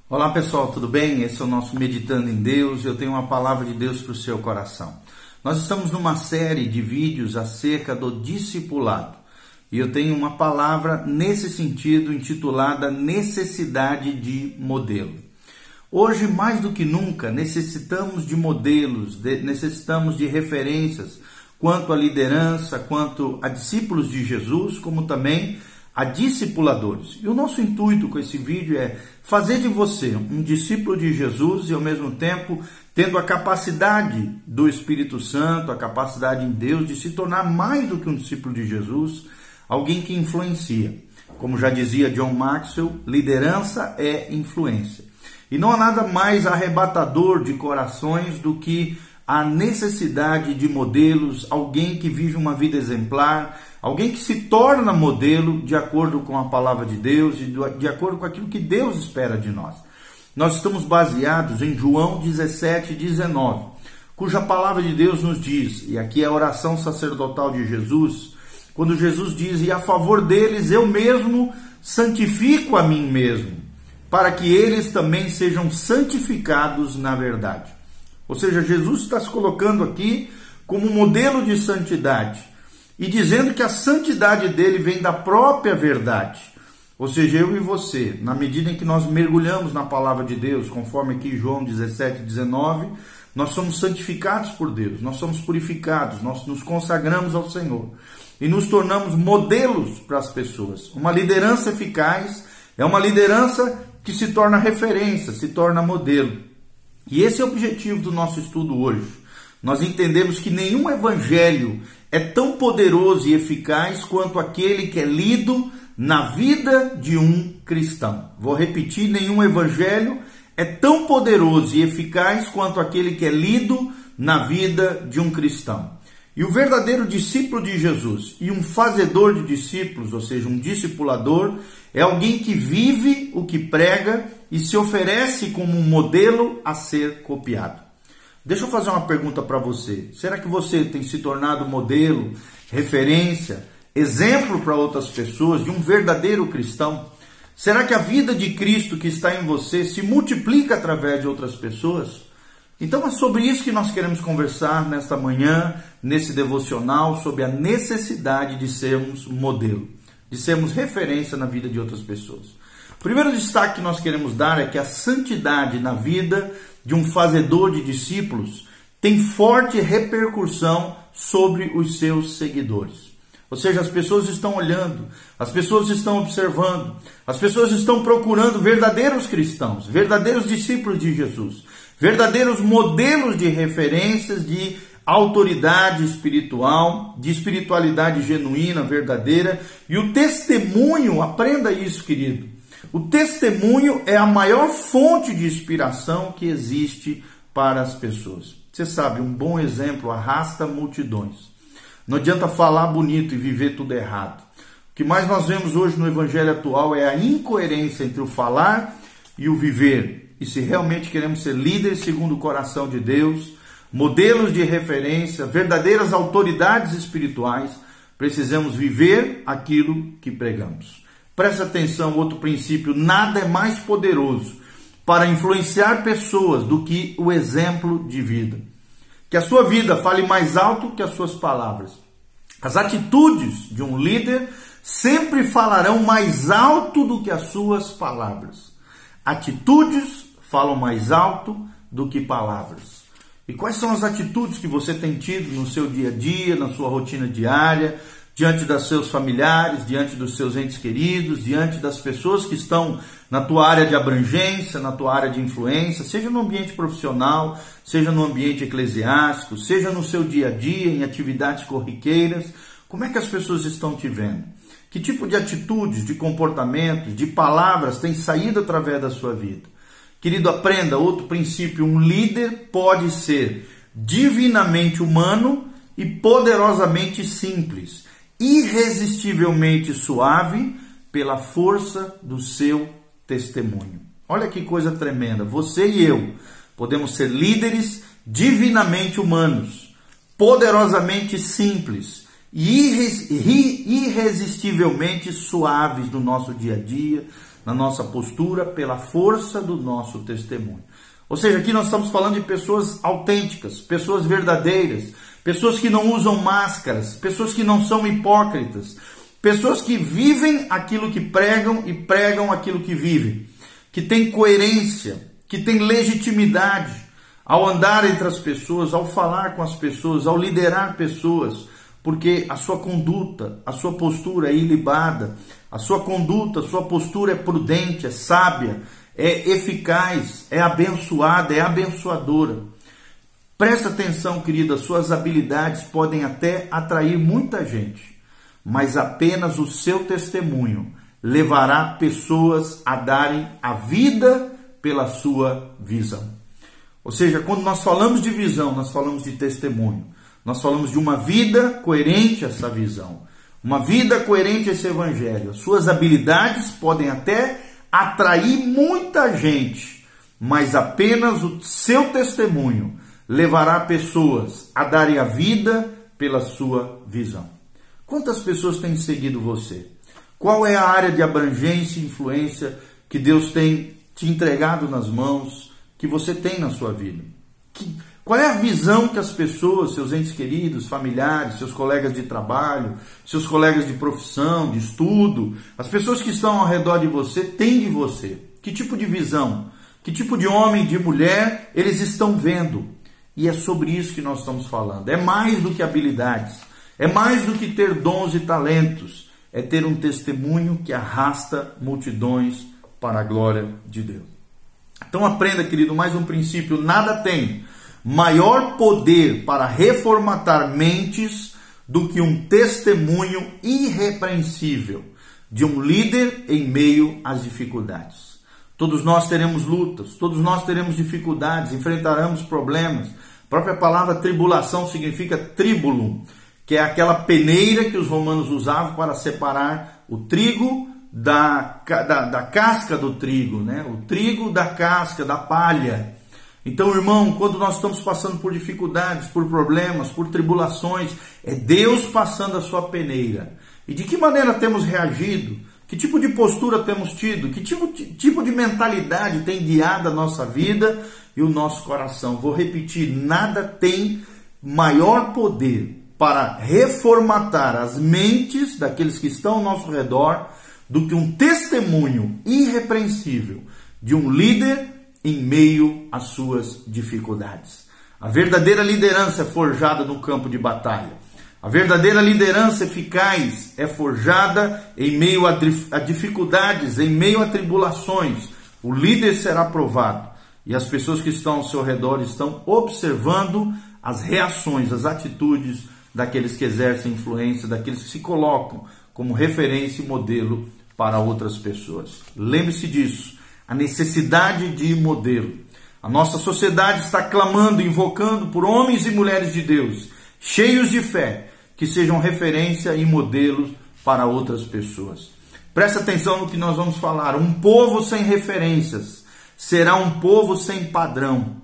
Olá pessoal, tudo bem? Esse é o nosso Meditando em Deus. Eu tenho uma palavra de Deus para o seu coração. Nós estamos numa série de vídeos acerca do discipulado. E eu tenho uma palavra nesse sentido intitulada Necessidade de Modelo. Hoje, mais do que nunca, necessitamos de modelos, necessitamos de referências quanto à liderança, quanto a discípulos de Jesus, como também a discipuladores. E o nosso intuito com esse vídeo é fazer de você um discípulo de Jesus e ao mesmo tempo tendo a capacidade do Espírito Santo, a capacidade em Deus de se tornar mais do que um discípulo de Jesus, alguém que influencia. Como já dizia John Maxwell, liderança é influência. E não há nada mais arrebatador de corações do que a necessidade de modelos, alguém que vive uma vida exemplar, alguém que se torna modelo de acordo com a palavra de Deus e de acordo com aquilo que Deus espera de nós. Nós estamos baseados em João 17:19, cuja palavra de Deus nos diz, e aqui é a oração sacerdotal de Jesus, quando Jesus diz: e a favor deles eu mesmo santifico a mim mesmo, para que eles também sejam santificados na verdade. Ou seja, Jesus está se colocando aqui como modelo de santidade e dizendo que a santidade dele vem da própria verdade. Ou seja, eu e você, na medida em que nós mergulhamos na palavra de Deus, conforme aqui João 17:19, nós somos santificados por Deus, nós somos purificados, nós nos consagramos ao Senhor e nos tornamos modelos para as pessoas. Uma liderança eficaz é uma liderança que se torna referência, se torna modelo. E esse é o objetivo do nosso estudo hoje. Nós entendemos que nenhum evangelho é tão poderoso e eficaz quanto aquele que é lido na vida de um cristão. Vou repetir, nenhum evangelho é tão poderoso e eficaz quanto aquele que é lido na vida de um cristão. E o verdadeiro discípulo de Jesus e um fazedor de discípulos, ou seja, um discipulador, é alguém que vive o que prega e se oferece como um modelo a ser copiado. Deixa eu fazer uma pergunta para você. Será que você tem se tornado modelo, referência, exemplo para outras pessoas de um verdadeiro cristão? Será que a vida de Cristo que está em você se multiplica através de outras pessoas? Então é sobre isso que nós queremos conversar nesta manhã, nesse devocional, sobre a necessidade de sermos modelo, de sermos referência na vida de outras pessoas. O primeiro destaque que nós queremos dar é que a santidade na vida de um fazedor de discípulos tem forte repercussão sobre os seus seguidores. Ou seja, as pessoas estão olhando, as pessoas estão observando, as pessoas estão procurando verdadeiros cristãos, verdadeiros discípulos de Jesus, verdadeiros modelos de referências de autoridade espiritual, de espiritualidade genuína, verdadeira. E o testemunho, aprenda isso, querido, o testemunho é a maior fonte de inspiração que existe para as pessoas. Você sabe, um bom exemplo arrasta multidões. Não adianta falar bonito e viver tudo errado. O que mais nós vemos hoje no evangelho atual é a incoerência entre o falar e o viver. E se realmente queremos ser líderes segundo o coração de Deus, modelos de referência, verdadeiras autoridades espirituais, precisamos viver aquilo que pregamos. Presta atenção, outro princípio: nada é mais poderoso para influenciar pessoas do que o exemplo de vida. Que a sua vida fale mais alto que as suas palavras. As atitudes de um líder sempre falarão mais alto do que as suas palavras. Atitudes falam mais alto do que palavras. E quais são as atitudes que você tem tido no seu dia a dia, na sua rotina diária, diante dos seus familiares, diante dos seus entes queridos, diante das pessoas que estão na tua área de abrangência, na tua área de influência, seja no ambiente profissional, seja no ambiente eclesiástico, seja no seu dia a dia, em atividades corriqueiras? Como é que as pessoas estão te vendo? Que tipo de atitudes, de comportamentos, de palavras têm saído através da sua vida? Querido, aprenda outro princípio: um líder pode ser divinamente humano e poderosamente simples, irresistivelmente suave pela força do seu testemunho. Olha que coisa tremenda. Você e eu podemos ser líderes divinamente humanos, poderosamente simples e irresistivelmente suaves no nosso dia a dia, na nossa postura, pela força do nosso testemunho. Ou seja, aqui nós estamos falando de pessoas autênticas, pessoas verdadeiras, pessoas que não usam máscaras, pessoas que não são hipócritas, pessoas que vivem aquilo que pregam e pregam aquilo que vivem, que têm coerência, que têm legitimidade ao andar entre as pessoas, ao falar com as pessoas, ao liderar pessoas, porque a sua conduta, a sua postura é ilibada, a sua conduta, a sua postura é prudente, é sábia, é eficaz, é abençoada, é abençoadora. Presta atenção, querida, suas habilidades podem até atrair muita gente, mas apenas o seu testemunho levará pessoas a darem a vida pela sua visão. Ou seja, quando nós falamos de visão, nós falamos de testemunho. Nós falamos de uma vida coerente a essa visão, uma vida coerente a esse evangelho. As suas habilidades podem até atrair muita gente, mas apenas o seu testemunho levará pessoas a darem a vida pela sua visão. Quantas pessoas têm seguido você? Qual é a área de abrangência e influência que Deus tem te entregado nas mãos, que você tem na sua vida? Qual é a visão que as pessoas, seus entes queridos, familiares, seus colegas de trabalho, seus colegas de profissão, de estudo, as pessoas que estão ao redor de você têm de você? Que tipo de visão? Que tipo de homem, de mulher eles estão vendo? E é sobre isso que nós estamos falando. É mais do que habilidades, é mais do que ter dons e talentos, é ter um testemunho que arrasta multidões para a glória de Deus. Então aprenda, querido, mais um princípio: nada tem maior poder para reformatar mentes do que um testemunho irrepreensível de um líder em meio às dificuldades. Todos nós teremos lutas, todos nós teremos dificuldades, enfrentaremos problemas. A própria palavra tribulação significa tribulum, que é aquela peneira que os romanos usavam para separar o trigo da casca do trigo, né? O trigo da casca, da palha. Então, irmão, quando nós estamos passando por dificuldades, por problemas, por tribulações, é Deus passando a sua peneira. E de que maneira temos reagido? Que tipo de postura temos tido? Que tipo de mentalidade tem guiado a nossa vida e o nosso coração? Vou repetir: nada tem maior poder para reformatar as mentes daqueles que estão ao nosso redor do que um testemunho irrepreensível de um líder em meio às suas dificuldades. A verdadeira liderança é forjada no campo de batalha. A verdadeira liderança eficaz é forjada em meio a dificuldades, em meio a tribulações. O líder será provado e as pessoas que estão ao seu redor estão observando as reações, as atitudes daqueles que exercem influência, daqueles que se colocam como referência e modelo para outras pessoas. Lembre-se disso. A necessidade de modelo. A nossa sociedade está clamando, invocando por homens e mulheres de Deus, cheios de fé, que sejam referência e modelos para outras pessoas. Presta atenção no que nós vamos falar. Um povo sem referências será um povo sem padrão.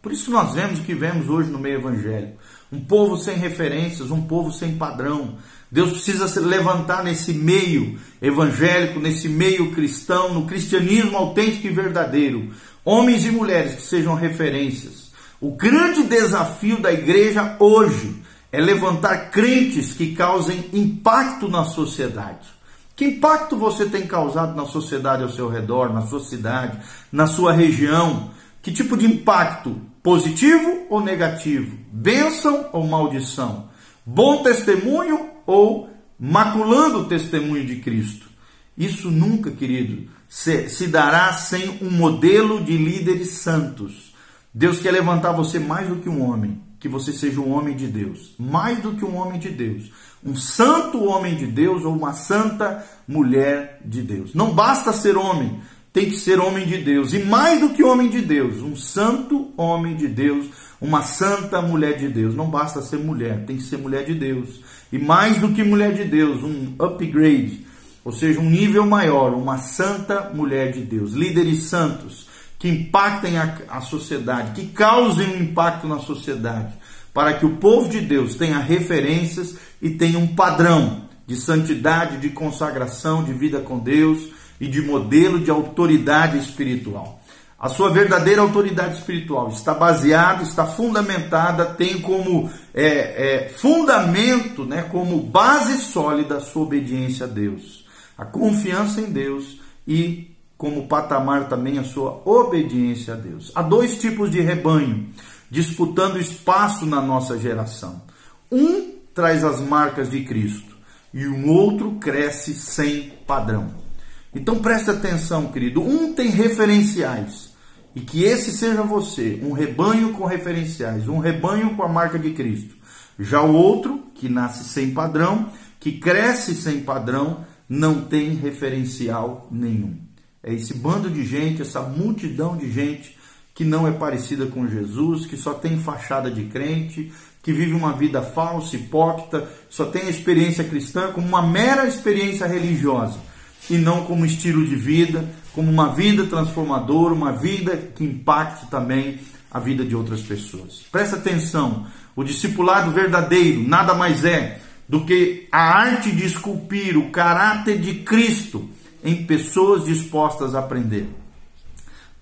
Por isso nós vemos o que vemos hoje no meio evangélico. Um povo sem referências, um povo sem padrão. Deus precisa se levantar nesse meio evangélico, nesse meio cristão, no cristianismo autêntico e verdadeiro. Homens e mulheres que sejam referências. O grande desafio da igreja hoje é levantar crentes que causem impacto na sociedade. Que impacto você tem causado na sociedade ao seu redor, na sua cidade, na sua região? Que tipo de impacto? Positivo ou negativo? Bênção ou maldição? Bom testemunho ou maculando o testemunho de Cristo? Isso nunca, querido, se dará sem um modelo de líderes santos. Deus quer levantar você mais do que um homem, que você seja um homem de Deus, mais do que um homem de Deus, um santo homem de Deus ou uma santa mulher de Deus. Não basta ser homem, tem que ser homem de Deus, e mais do que homem de Deus, um santo homem de Deus, uma santa mulher de Deus. Não basta ser mulher, tem que ser mulher de Deus, e mais do que mulher de Deus, um upgrade, ou seja, um nível maior, uma santa mulher de Deus. Líderes santos que impactem a sociedade, que causem um impacto na sociedade, para que o povo de Deus tenha referências e tenha um padrão de santidade, de consagração, de vida com Deus, e de modelo de autoridade espiritual. A sua verdadeira autoridade espiritual está baseada, está fundamentada, tem como fundamento, né, como base sólida a sua obediência a Deus, a confiança em Deus e como patamar também a sua obediência a Deus. Há dois tipos de rebanho disputando espaço na nossa geração. Um traz as marcas de Cristo e um outro cresce sem padrão. Então preste atenção, querido. Um tem referenciais. E que esse seja você, um rebanho com referenciais, um rebanho com a marca de Cristo. Já o outro, que nasce sem padrão, que cresce sem padrão, não tem referencial nenhum. É esse bando de gente, essa multidão de gente que não é parecida com Jesus, que só tem fachada de crente, que vive uma vida falsa, hipócrita, só tem a experiência cristã como uma mera experiência religiosa e não como estilo de vida, como uma vida transformadora, uma vida que impacte também a vida de outras pessoas. Presta atenção, o discipulado verdadeiro nada mais é do que a arte de esculpir o caráter de Cristo em pessoas dispostas a aprender.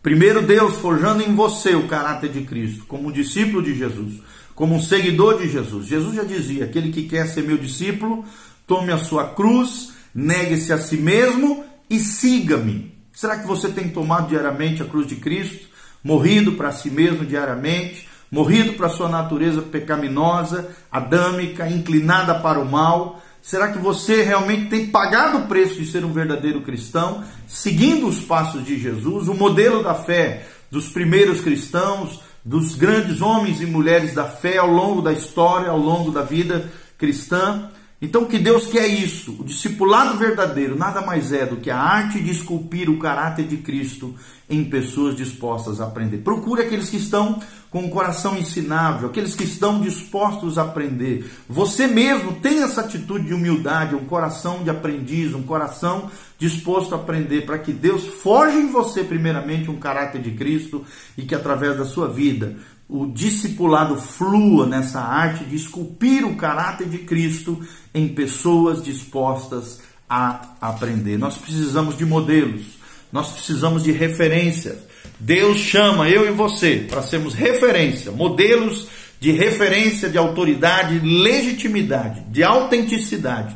Primeiro Deus forjando em você o caráter de Cristo, como um discípulo de Jesus, como um seguidor de Jesus. Jesus já dizia, aquele que quer ser meu discípulo, tome a sua cruz, negue-se a si mesmo e siga-me. Será que você tem tomado diariamente a cruz de Cristo? Morrido para si mesmo diariamente? Morrido para a sua natureza pecaminosa, adâmica, inclinada para o mal? Será que você realmente tem pagado o preço de ser um verdadeiro cristão? Seguindo os passos de Jesus, o modelo da fé dos primeiros cristãos, dos grandes homens e mulheres da fé ao longo da história, ao longo da vida cristã? Então, que Deus quer isso. O discipulado verdadeiro nada mais é do que a arte de esculpir o caráter de Cristo em pessoas dispostas a aprender. Procure aqueles que estão com um coração ensinável, aqueles que estão dispostos a aprender. Você mesmo tem essa atitude de humildade, um coração de aprendiz, um coração disposto a aprender, para que Deus forje em você primeiramente um caráter de Cristo e que através da sua vida o discipulado flua nessa arte de esculpir o caráter de Cristo em pessoas dispostas a aprender. Nós precisamos de modelos, nós precisamos de referências. Deus chama eu e você para sermos referência, modelos de referência, de autoridade, legitimidade, de autenticidade,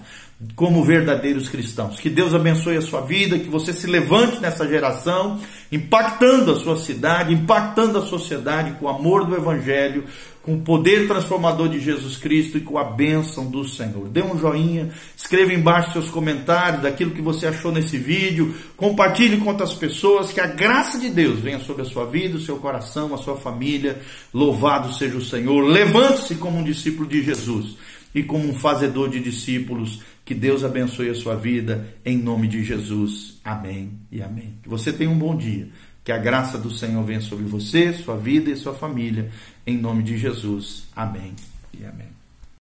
como verdadeiros cristãos. Que Deus abençoe a sua vida, que você se levante nessa geração, impactando a sua cidade, impactando a sociedade com o amor do Evangelho, com o poder transformador de Jesus Cristo e com a bênção do Senhor. Dê um joinha, escreva embaixo seus comentários daquilo que você achou nesse vídeo, compartilhe com outras pessoas, que a graça de Deus venha sobre a sua vida, o seu coração, a sua família. Louvado seja o Senhor. Levante-se como um discípulo de Jesus e como um fazedor de discípulos. Que Deus abençoe a sua vida, em nome de Jesus. Amém e amém. Que você tenha um bom dia. Que a graça do Senhor venha sobre você, sua vida e sua família, em nome de Jesus. Amém e amém.